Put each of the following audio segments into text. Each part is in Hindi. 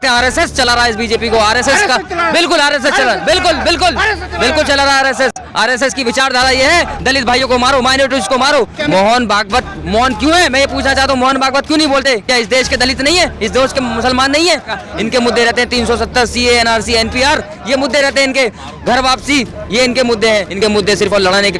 आरएसएस चला रहा है इस बीजेपी को, आरएसएस का बिल्कुल आरएसएस चला, बिल्कुल चला रहा है आरएसएस की विचारधारा ये है दलित भाइयों को मारो, माइनॉरिटीज को मारो। मोहन भागवत मौन क्यों है, मैं ये पूछना चाहता हूँ, मोहन भागवत क्यों नहीं बोलते? क्या इस देश के दलित नहीं है, इस देश के मुसलमान नहीं है? इनके मुद्दे रहते हैं 370 सीए, एनआरसी, एनपीआर, ये मुद्दे रहते हैं इनके, घर वापसी, ये इनके मुद्दे हैं। इनके मुद्दे सिर्फ लड़ाने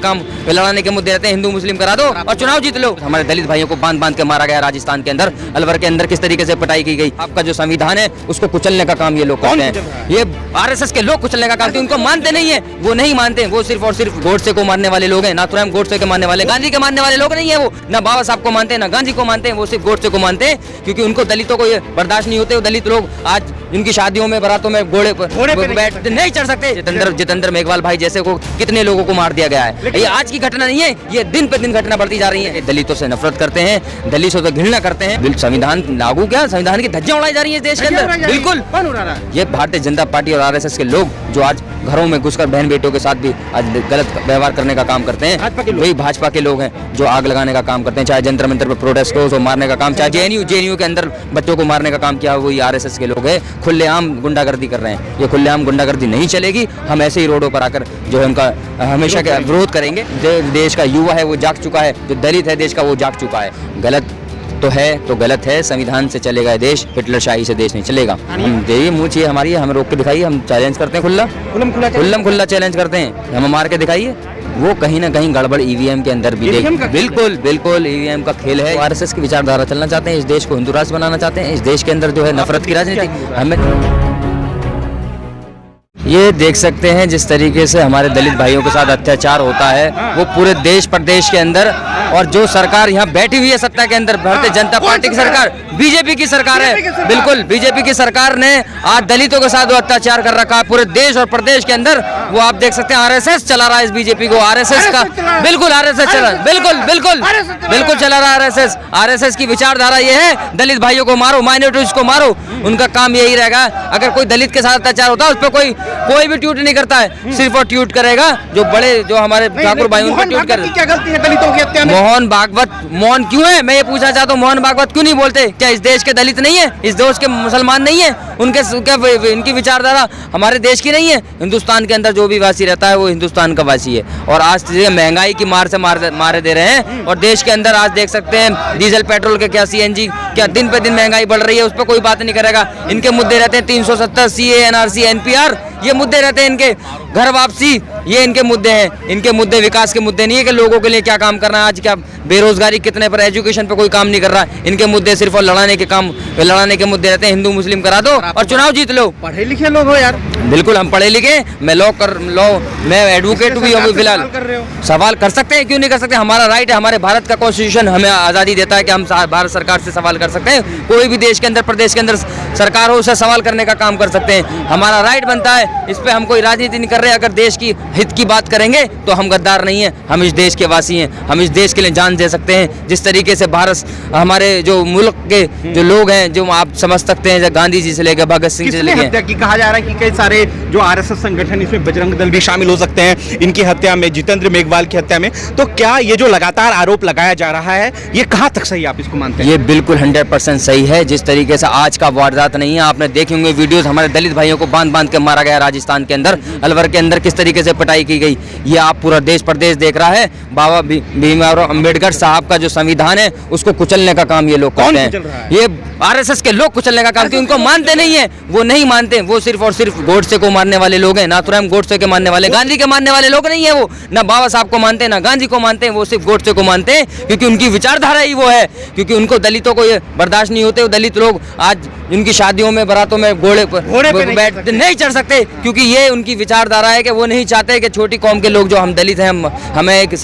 के मुद्दे रहते हैं, हिंदू मुस्लिम करा दो और चुनाव जीत लो। हमारे दलित भाइयों को बांध के मारा गया राजस्थान के अंदर, अलवर के अंदर किस तरीके से पिटाई की गई। आपका जो संविधान है उसको कुचलने का काम ये लोग करते हैं, ये आरएसएस के लोग कुचलने का काम, उनको मानते नहीं है, वो नहीं मानते, वो सिर्फ और सिर्फ गोडसे को मारने वाले लोग हैं। नाथुराम गोडसे के मानने वाले, गांधी के मानने वाले लोग नहीं है वो, ना बाबा साहब को मानते हैं, ना गांधी को मानते हैं, वो सिर्फ गोडसे को मानते हैं, क्योंकि उनको दलितों को ये बर्दाश्त नहीं होते। वो दलित लोग आज इनकी शादियों में, बारातों में घोड़े पर बैठ नहीं चढ़ सकते। जितेंद्र मेघवाल भाई जैसे को कितने लोगों को मार दिया गया है। ये आज की घटना नहीं है, ये दिन पे दिन घटना बढ़ती जा रही है। दलितों से नफरत करते हैं, दलितों से घृणा करते हैं। संविधान लागू क्या, संविधान की धज्जियां उड़ाई जा रही है देश के अंदर। बिल्कुल ये भारतीय जनता पार्टी और आरएसएस के लोग जो आज घरों में घुसकर बहन बेटियों के साथ भी आज गलत व्यवहार करने का काम करते हैं, वही भाजपा के लोग हैं जो आग लगाने का काम करते हैं। चाहे जंतर मंतर पर प्रोटेस्ट हो, मारने का काम, चाहे जेएनयू के अंदर बच्चों को मारने का काम किया, वही आरएसएस के लोग हैं। खुलेआम गुंडागर्दी कर रहे हैं, ये खुलेआम गुंडागर्दी नहीं चलेगी। हम ऐसे ही रोडों पर आकर जो है उनका हमेशा का विरोध करेंगे। जो देश का युवा है वो जाग चुका है, जो दलित है देश का वो जाग चुका है। गलत तो है तो गलत है, संविधान से चलेगा देश, हिटलर शाही से देश नहीं चलेगा। हम देखिए मुँह चाहिए हमारी, हमें रोक के दिखाइए, हम चैलेंज करते हैं, खुल्ला चैलेंज करते हैं, हम मार के दिखाइए। वो कहीं ना कहीं गड़बड़ ईवीएम के अंदर भी बिल्कुल ईवीएम का खेल है। आरएसएस की विचारधारा चलना चाहते हैं, इस देश को हिंदू राष्ट्र बनाना चाहते हैं, इस देश के अंदर जो है नफरत की राजनीति। हमें ये देख सकते हैं जिस तरीके से हमारे दलित भाइयों के साथ अत्याचार होता है, वो पूरे देश प्रदेश के अंदर, और जो सरकार यहाँ बैठी हुई है सत्ता के अंदर, भारतीय जनता पार्टी की सरकार, बीजेपी की सरकार है, बिल्कुल बीजेपी की सरकार ने आज दलितों के साथ वो अत्याचार कर रखा है पूरे देश और प्रदेश के अंदर। वो आप देख सकते हैं आरएसएस चला रहा है इस बीजेपी को, आरएसएस का बिल्कुल आरएसएस चला, बिल्कुल चला रहा है आरएसएस की विचारधारा ये है दलित भाइयों को मारो, माइनॉरिटीज को मारो, उनका काम यही रहेगा। अगर कोई दलित के साथ अत्याचार होता है उस पर कोई भी ट्वीट नहीं करता है, सिर्फ वो ट्वीट करेगा जो बड़े जो हमारे ठाकुर भाई उनको ट्वीट कर। क्या गलती है दलितों की हत्या में? मोहन भागवत मौन क्यों है, मैं ये पूछना चाहता हूँ, मोहन भागवत क्यों नहीं बोलते? क्या इस देश के दलित नहीं है, इस देश के मुसलमान नहीं है? इनकी विचारधारा हमारे देश की नहीं है। हिंदुस्तान के अंदर जो भी वासी रहता है वो हिंदुस्तान का वासी है, और आज महंगाई की मार से मारे दे रहे हैं। और देश के अंदर आज देख सकते हैं डीजल पेट्रोल के क्या सीएनजी क्या दिन पे दिन महंगाई बढ़ रही है, उस पर कोई बात नहीं करेगा। इनके मुद्दे रहते हैं 370 सीए, एनआरसी, एनपीआर, ये मुद्दे रहते हैं इनके, घर वापसी, ये इनके मुद्दे हैं। इनके मुद्दे विकास के मुद्दे नहीं है कि लोगों के लिए क्या काम करना है, आज क्या बेरोजगारी कितने पर, एजुकेशन पे कोई काम नहीं कर रहा है। इनके मुद्दे सिर्फ और लड़ाने के मुद्दे रहते हैं, हिंदू मुस्लिम करा दो और चुनाव जीत लो। पढ़े लिखे लोग हो यार। बिल्कुल हम पढ़े लिखे, मैं मैं एडवोकेट भी हूँ फिलहाल। सवाल कर सकते हैं, क्यों नहीं कर सकते? हमारा राइट है, हमारे भारत का कॉन्स्टिट्यूशन हमें आज़ादी देता है कि हम भारत सरकार से सवाल कर सकते हैं। कोई भी देश के अंदर, प्रदेश के अंदर सरकार हो, उसे सवाल करने का काम कर सकते हैं, हमारा राइट बनता है। इस पे हम कोई राजनीति नहीं कर रहे। अगर देश की हित की बात करेंगे तो हम गद्दार नहीं है, हम इस देश के वासी हैं, हम इस देश के लिए जान दे सकते हैं। जिस तरीके से भारत, हमारे जो मुल्क के जो लोग हैं, जो आप समझ सकते हैं, गांधी जी से लेकर भगत सिंह से लेकर, कहा जा रहा है कि कई सारे जो आरएसएस संगठन, इसमें बजरंग दल भी शामिल हो सकते हैं इनकी हत्या में, जितेंद्र मेघवाल की हत्या में। तो क्या ये जो लगातार आरोप लगाया जा रहा है, ये कहाँ तक सही, आप इसको मानते हैं? ये बिल्कुल 100% सही है। जिस तरीके से आज का वारदात नहीं है, आपने देखे होंगे वीडियोस, हमारे दलित भाइयों को बांध के मारा गया राजस्थान के अंदर, अलवर के अंदर किस तरीके से पिटाई की गई, ये आप पूरा देश प्रदेश देख रहा है। बाबा भीमराव अंबेडकर साहब का जो संविधान है उसको कुचलने का काम ये लोग करते हैं, ये आरएसएस के लोग कुचलने का काम, क्योंकि उनको मानते नहीं है, वो नहीं मानते, वो सिर्फ और सिर्फ गोडसे को मारने वाले लोग हैं। नाथुराम गोडसे के मानने वाले, गांधी के मानने वाले लोग नहीं है वो, ना बाबा साहब को मानते हैं, ना गांधी को मानते हैं, वो सिर्फ गोडसे को मानते हैं, क्योंकि उनकी विचारधारा ही वो है। क्योंकि उनको दलितों को ये बर्दाश्त नहीं होते, वो दलित लोग आज उनकी शादियों में, बारातों में घोड़े पर बैठ नहीं चढ़ सकते, क्योंकि ये उनकी विचारधारा है कि वो नहीं चाहते कि छोटी कौम के लोग जो हम दलित हैं, हमें एक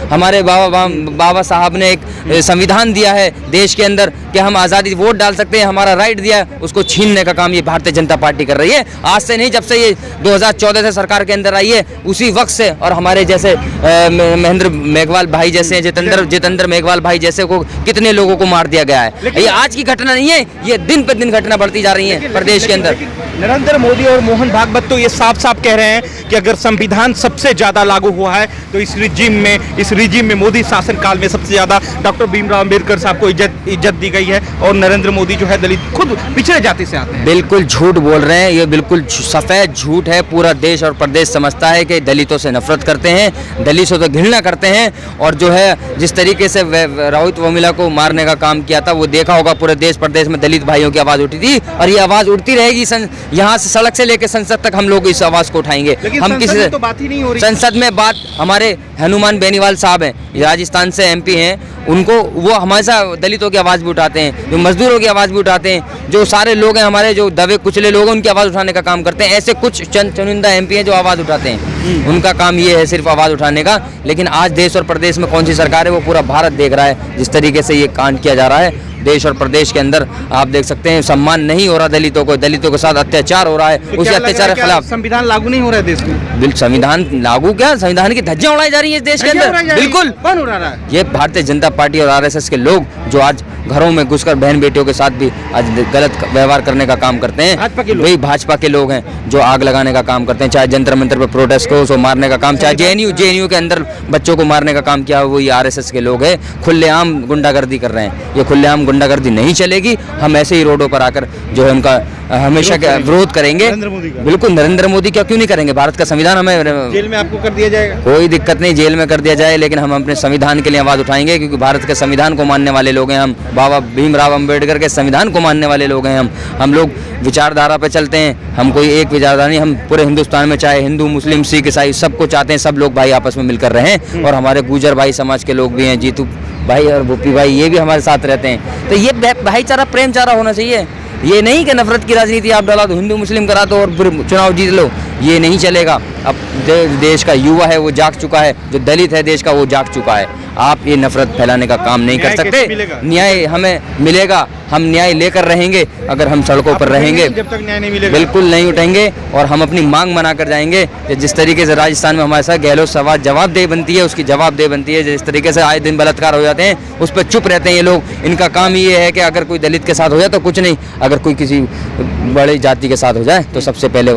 हमारे बाबा साहब ने एक संविधान दिया है देश के अंदर कि हम आज़ादी वोट डाल सकते हैं, हमारा राइट दिया है, उसको छीनने का काम ये भारतीय जनता पार्टी कर रही है। आज से नहीं, जब से ये 2014 से सरकार के अंदर आई है उसी वक्त से, और हमारे जैसे महेंद्र मेघवाल भाई जैसे, जितेंद्र मेघवाल भाई जैसे को कितने लोगों को मार दिया गया है। ये आज की घटना नहीं है, ये दिन पे दिन घटना बढ़ती जा रही है प्रदेश के अंदर। नरेंद्र मोदी और मोहन भागवत तो ये साफ साफ कह रहे हैं कि अगर संविधान सबसे ज्यादा लागू हुआ है तो इस रिजीम में मोदी शासन काल में सबसे ज्यादा डॉक्टर भीमराव अंबेडकर साहब को इज्जत दी गई है और नरेंद्र मोदी जो है दलित खुद पिछड़े जाति से आते हैं। बिल्कुल झूठ बोल रहे हैं, ये बिल्कुल सफेद झूठ है। पूरा देश और प्रदेश समझता है कि दलितों से नफरत करते हैं, दलितों से घृणा करते हैं। और जो है जिस तरीके से राउत वमिला को मारने का काम किया था, वो देखा होगा पूरे देश प्रदेश में दलित भाइयों की आवाज उठी थी और ये आवाज उठती रहेगी। यहाँ से सड़क से लेकर संसद तक हम लोग इस आवाज को उठाएंगे। हम किसी से तो बात ही नहीं हो रही। संसद में बात हमारे हनुमान बेनीवाल साहब हैं, राजस्थान से MP हैं, उनको वो हमेशा दलितों की आवाज़ भी उठाते हैं, जो मजदूरों की आवाज़ भी उठाते हैं, जो सारे लोग हैं हमारे जो दबे कुचले लोग हैं उनकी आवाज़ उठाने का काम करते हैं। ऐसे कुछ चुनिंदा MP हैं जो आवाज़ उठाते हैं, उनका काम ये है सिर्फ आवाज़ उठाने का। लेकिन आज देश और प्रदेश में कौन सी सरकार है वो पूरा भारत देख रहा है। जिस तरीके से ये कांड किया जा रहा है देश और प्रदेश के अंदर, आप देख सकते हैं सम्मान नहीं हो रहा दलितों के साथ अत्याचार हो रहा है। उसी अत्याचार के खिलाफ संविधान लागू नहीं हो रहा है देश में। संविधान लागू क्या, संविधान की धज्जियां उड़ाई जा रही है इस देश के अंदर। बिल्कुल कौन उड़ा रहा है? ये भारतीय जनता पार्टी और RSS के लोग जो आज घरों में घुसकर बहन बेटियों के साथ भी आज गलत व्यवहार करने का काम करते हैं, वही भाजपा के लोग हैं जो आग लगाने का काम करते हैं। चाहे जंतर मंतर पर प्रोटेस्ट को उसको मारने का काम, चाहे JNU के अंदर बच्चों को मारने का काम किया वो ये RSS के लोग हैं। खुलेआम गुंडागर्दी कर रहे हैं। ये खुलेआम गुंडागर्दी नहीं चलेगी। हम ऐसे ही रोडों पर आकर जो है उनका हमेशा विरोध करेंगे। बिल्कुल, नरेंद्र मोदी क्या क्यों नहीं करेंगे? भारत का संविधान हमें जेल में आपको कर दिया जाएगा, कोई दिक्कत नहीं, जेल में कर दिया जाए, लेकिन हम अपने संविधान के लिए आवाज उठाएंगे क्योंकि भारत के संविधान को मानने वाले लोग हैं हम। बाबा भीमराव अंबेडकर के संविधान को मानने वाले लोग हैं हम लोग विचारधारा पे चलते हैं। हम कोई एक विचारधारा नहीं, हम पूरे हिंदुस्तान में चाहे हिंदू मुस्लिम सिख ईसाई सबको चाहते हैं, सब लोग भाई आपस में मिलकर रहें। और हमारे गुजर भाई समाज के लोग भी हैं, जीतू भाई और भूपी भाई, ये भी हमारे साथ रहते हैं। तो ये भाईचारा प्रेमचारा होना चाहिए। ये नहीं कि नफरत की राजनीति आप डाला दो, हिंदू मुस्लिम करा दो और फिर चुनाव जीत लो, ये नहीं चलेगा। अब देश का युवा है वो जाग चुका है, जो दलित है देश का वो जाग चुका है। आप ये नफरत फैलाने का काम नहीं कर सकते। न्याय हमें मिलेगा, हम न्याय लेकर रहेंगे। अगर हम सड़कों पर रहेंगे जब तक न्याय नहीं मिलेगा बिल्कुल नहीं उठेंगे और हम अपनी मांग मनाकर जाएंगे। जिस तरीके से राजस्थान में हमारे साथ गहलोत सवाल जवाबदेही बनती है, उसकी जवाबदेही बनती है। जिस तरीके से आए दिन बलात्कार हो जाते हैं उस पर चुप रहते हैं ये लोग। इनका काम ये है कि अगर कोई दलित के साथ हो जाए तो कुछ नहीं, अगर कोई किसी बड़ी जाति के साथ हो जाए तो सबसे पहले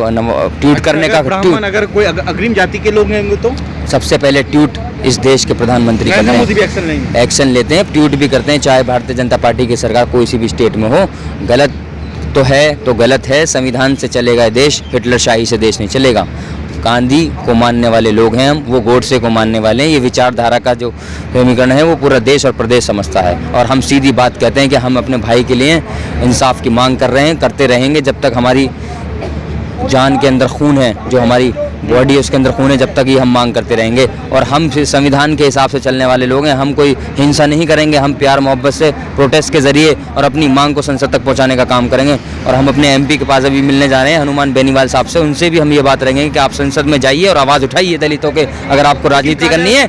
ट्वीट करने का, अगर कोई अग्रिम जाति के लोग हैं तो सबसे पहले ट्वीट इस देश के प्रधानमंत्री करते हैं, एक्शन लेते हैं, ट्वीट भी करते हैं। चाहे भारतीय जनता पार्टी की सरकार कोई सी भी स्टेट में हो, गलत तो गलत है। संविधान से चलेगा देश, हिटलरशाही से देश नहीं चलेगा। गांधी को मानने वाले लोग हैं हम, वो गोडसे को मानने वाले हैं। ये विचारधारा का जो समीकरण है वो पूरा देश और प्रदेश समझता है। और हम सीधी बात कहते हैं कि हम अपने भाई के लिए इंसाफ की मांग कर रहे हैं, करते रहेंगे जब तक हमारी जान के अंदर खून है, जो हमारी बॉडी है उसके अंदर खून है, जब तक ये हम मांग करते रहेंगे। और हम संविधान के हिसाब से चलने वाले लोग हैं। हम कोई हिंसा नहीं करेंगे, हम प्यार मोहब्बत से प्रोटेस्ट के जरिए और अपनी मांग को संसद तक पहुंचाने का काम करेंगे। और हम अपने MP के पास अभी मिलने जा रहे हैं, हनुमान बेनीवाल साहब से। उनसे भी हम ये बात रहेंगे कि आप संसद में जाइए और आवाज़ उठाइए दलितों के। अगर आपको राजनीति करनी है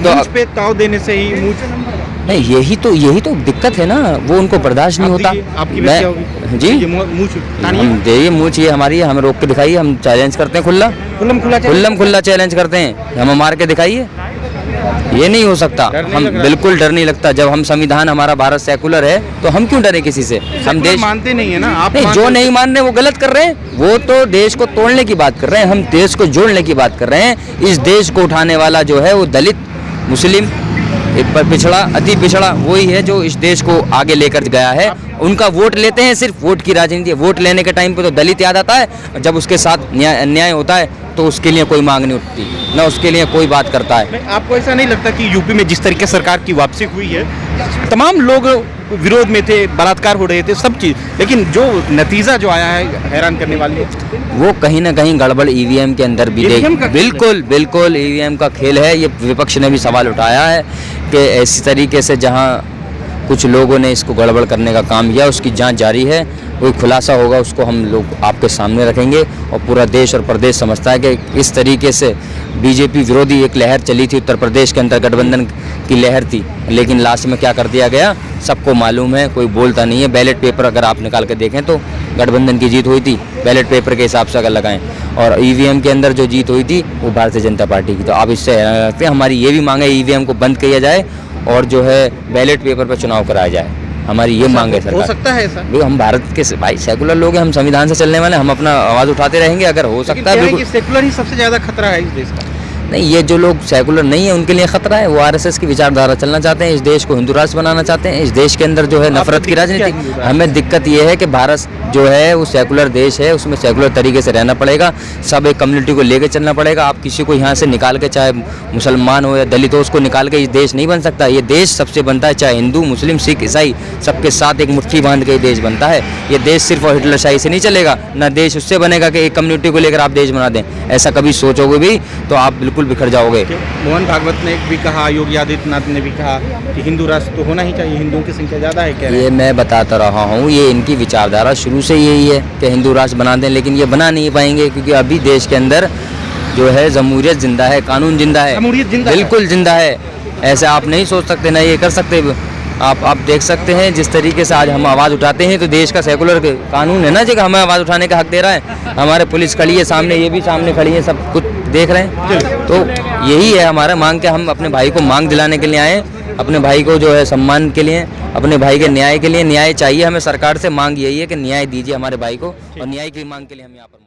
तो पे ताव देने से ही नहीं, यही तो दिक्कत है ना, वो उनको बर्दाश्त नहीं होता। जी ये मुँह चाहिए हमारी, हमें रोक के दिखाइए, हम चैलेंज करते हैं खुल्ला चैलेंज करते हैं, हमें मार के दिखाइए। ये नहीं हो सकता, हम बिल्कुल डर नहीं लगता। जब हम संविधान हमारा भारत सेकुलर है तो हम क्यों डरे किसी से? हम देश मानते नहीं है ना आप? नहीं, जो नहीं मान रहे वो गलत कर रहे हैं, वो तो देश को तोड़ने की बात कर रहे हैं, हम देश को जोड़ने की बात कर रहे हैं। इस देश को उठाने वाला जो है वो दलित मुस्लिम पर पिछड़ा अति पिछड़ा वही है जो इस देश को आगे लेकर गया है। उनका वोट लेते हैं, सिर्फ वोट की राजनीति है। वोट लेने के टाइम पे तो दलित याद आता है, जब उसके साथ अन्याय होता है तो उसके लिए कोई मांग नहीं उठती, ना उसके लिए कोई बात करता है। आपको ऐसा नहीं लगता कि यूपी में जिस तरीके सरकार की वापसी हुई है, तमाम लोग विरोध में थे, बलात्कार हो रहे थे, सब चीज़, लेकिन जो नतीजा जो आया है हैरान करने वाली, वो कहीं ना कहीं गड़बड़ EVM के अंदर भी बिल्कुल EVM का खेल है। ये विपक्ष ने भी सवाल उठाया है कि ऐसी तरीके से जहां कुछ लोगों ने इसको गड़बड़ करने का काम किया, उसकी जांच जारी है। कोई खुलासा होगा उसको हम लोग आपके सामने रखेंगे। और पूरा देश और प्रदेश समझता है कि इस तरीके से BJP विरोधी एक लहर चली थी उत्तर प्रदेश के अंदर, गठबंधन की लहर थी, लेकिन लास्ट में क्या कर दिया गया सबको मालूम है, कोई बोलता नहीं है। बैलेट पेपर अगर आप निकाल के देखें तो गठबंधन की जीत हुई थी, बैलेट पेपर के हिसाब से अगर लगाएं। और EVM के अंदर जो जीत हुई थी वो भारतीय जनता पार्टी की। तो आप इससे लगते हैं, हमारी ये भी मांग है EVM को बंद किया जाए और जो है बैलेट पेपर पर चुनाव कराया जाए। हमारी ये मांग है सरकार। हो सकता है ऐसा? हम भारत के भाई सेकुलर लोग हैं, हम संविधान से चलने वाले, हम अपना आवाज़ उठाते रहेंगे। अगर हो सकता है कि सेकुलर ही सबसे ज़्यादा खतरा है इस देश का। नहीं, ये जो लोग सेकुलर नहीं है उनके लिए खतरा है। वो आरएसएस की विचारधारा चलना चाहते हैं, इस देश को हिंदू राष्ट्र बनाना चाहते हैं, इस देश के अंदर जो है नफरत की राजनीति। हमें दिक्कत ये है कि भारत जो है वो सेकुलर देश है, उसमें सेकुलर तरीके से रहना पड़ेगा, सब एक कम्युनिटी को लेकर चलना पड़ेगा। आप किसी को यहाँ से निकाल के, चाहे मुसलमान हो या दलित हो, उसको निकाल के ये देश नहीं बन सकता। ये देश सबसे बनता है, चाहे हिंदू मुस्लिम सिख ईसाई, सबके साथ एक मुट्ठी बांध के ये देश बनता है। ये देश सिर्फ और हिटलरशाही से नहीं चलेगा, ना देश उससे बनेगा कि एक कम्युनिटी को लेकर आप देश बना दें। ऐसा कभी सोचोगे भी तो आप बिल्कुल बिखर जाओगे। मोहन भागवत ने भी कहा, योगी आदित्यनाथ ने भी कहा कि हिंदू राष्ट्र तो होना ही चाहिए, हिंदुओं की संख्या ज़्यादा है। क्या ये मैं बताता रहा हूँ, ये इनकी विचारधारा शुरू से यही है कि हिंदू राष्ट्र बना दें, लेकिन ये बना नहीं पाएंगे क्योंकि अभी देश के अंदर जो है जमहूरियत जिंदा है, कानून जिंदा है, जमहूरियत जिंदा है। बिल्कुल जिंदा है। ऐसा आप नहीं सोच सकते, ना ये कर सकते। आप देख सकते हैं जिस तरीके से आज हम आवाज़ उठाते हैं, तो देश का सेकुलर कानून है ना जी, हमें आवाज़ उठाने का हक दे रहा है। हमारे पुलिस खड़ी है सामने, ये भी सामने खड़ी है, सब कुछ देख रहे हैं। तो यही है हमारा मांग के हम अपने भाई को मांग दिलाने के लिए आए, अपने भाई को जो है सम्मान के लिए, अपने भाई के न्याय के लिए। न्याय चाहिए हमें सरकार से, मांग यही है कि न्याय दीजिए हमारे भाई को, और न्याय की मांग के लिए हम यहाँ पर